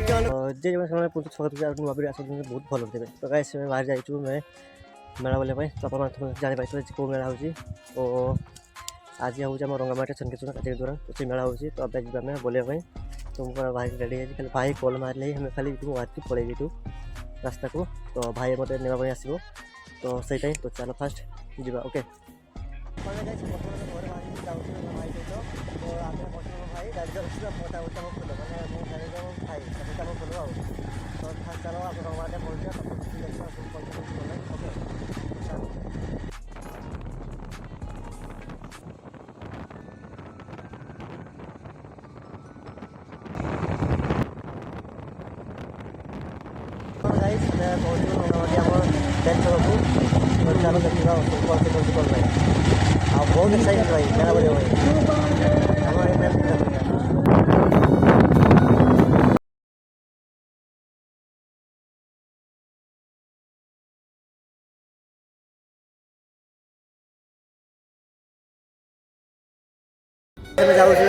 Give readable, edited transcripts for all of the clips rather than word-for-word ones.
जे समय पुलिस स्वागत नुआ पीढ़ी आस बहुत भल थे। तो गाइस बाहर जाइए मैं मेला बोलिया तो आप जापारे कौ मेला हो आज हूँ आम रंगमाटी छनकेश्वर काटिक द्वारा तो मेला हो तो अब जी बोलिया तो भाई रेडी है खाली भाई कल मारे हमें खाली बाहर पलैबू रास्ता को तो भाई मत नापी आसो तो सही तो चलो फास्ट जा ओके चलो देखा बहुत एक्साइटेड भाई मेरा बोले जाऊँ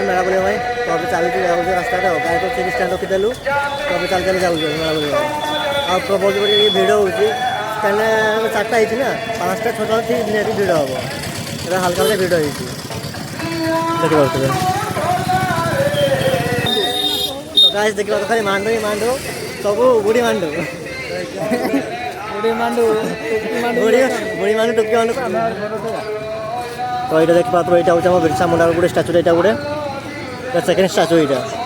मेला बोले भाई तो अभी चलती जाऊँ रास्ता गाड़ी तो 30 स्टैंड रखीदेलु तो अभी चल चल जाऊँ मेला बोले भाई आ बहुत बड़ी भिड़ हो चार्टा ना 5टा 6टा ठीक निहती भिड़ हम हल्का हल्का भिड़ हो देखिए तो गाइस देखा तो खाली मांडो ही मांडो सब बुढ़ी मांडो बुढ़ी मांडो बुढ़ी मांडो टुकी मांडो तो ये देख पात्र यहाँ हूँ बिरसा मुंडा गोटे स्टाचू यहाँ गोटे सेकेंड स्टाचू यहाँ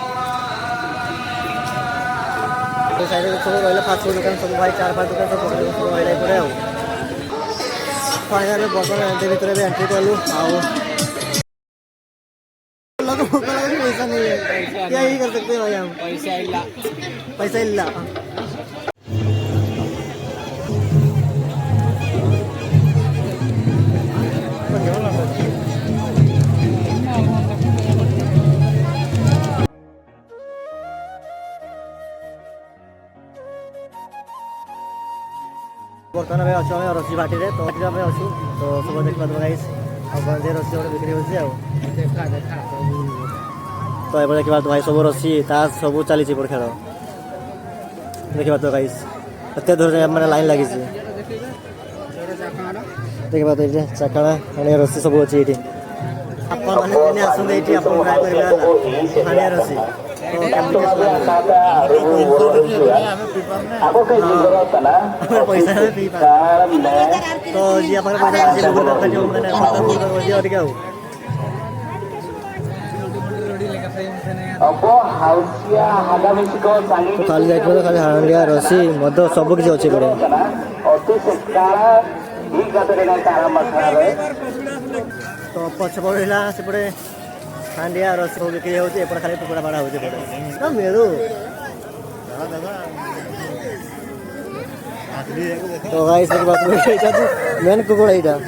साइड सब रहा फास्ट फुड दुकान सब भाई 4-5 दुकान सब रहा पड़े फाइनाल बर्तमान एंट्री भितर भी एंट्री कलु पैसा नहीं है क्या ही कर सकते हैं भाई हम पैसा इल्ला बर्तमान भाई अच्छे रसी बाटी तो अच्छी तो सब देखा गाइस गंजे रसी गोटे बिक्री हो तो ये देखा भाई सब रसी ताश सब चली खेल देखा तो गाइस एत दूर मैंने लाइन लगी देखा तो ये चाखा रसी सब अच्छी ये आसते ट्राए रसी पैसा पी तो जी आप पैसा खाली जाइए खाली हांडिया रसी मद सब किसी अच्छे पड़े तो पछपड़े सेपटे हांडिया रसी सब बिक्री होती खाली कुकुड़ा बाड़ा हो मेरू तो गाइस मेन कुकुड़ा यहाँ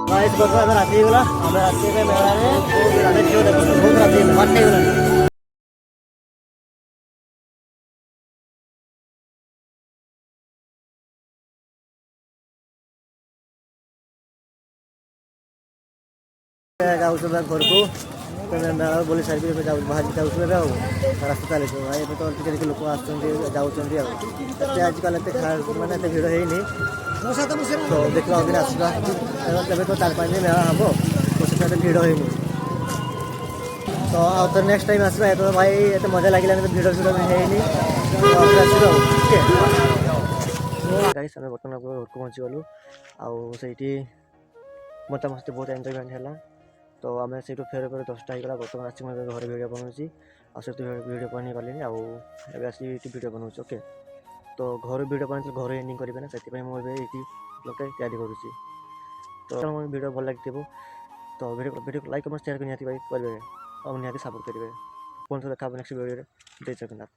गाइस राति गला राति मेला बहुत राति जाऊँ घर को मेला बोली सारी बाहर जाऊँ रास्ता चली भाई तो टे लोक आजकल मानते भिड़ है तो देखा दिन आसवा तब तो 4-5 दिन मेला हम तो भिड़ है तो आउ नेक्स्ट टाइम आसवा तो भाई एत मजा लगे भिड़ भिड़ है गाइस आम बर्तमान घर को पहुँची गलु आईटी मजा मस्ती बहुत एंजॉयमेंट है तो आम से फेर फेर 10टा होगा बर्तमान आसी घर भिडियो बनाऊँगी भिडियो बन पारे आगे आसी भिडियो बनाऊँ ओके तो घर भिडियो बन घर एंडिंग करेंगे ना से मुझे ब्लॉग तैयारी करुँची तो भिडियो भल लगे तो भिडियो लाइक कमेंट शेयर निहाती करेंगे और निहाती सपोर्ट करेंगे पुणी देखा नेक्स्ट भिडियो जय जगन्नाथ।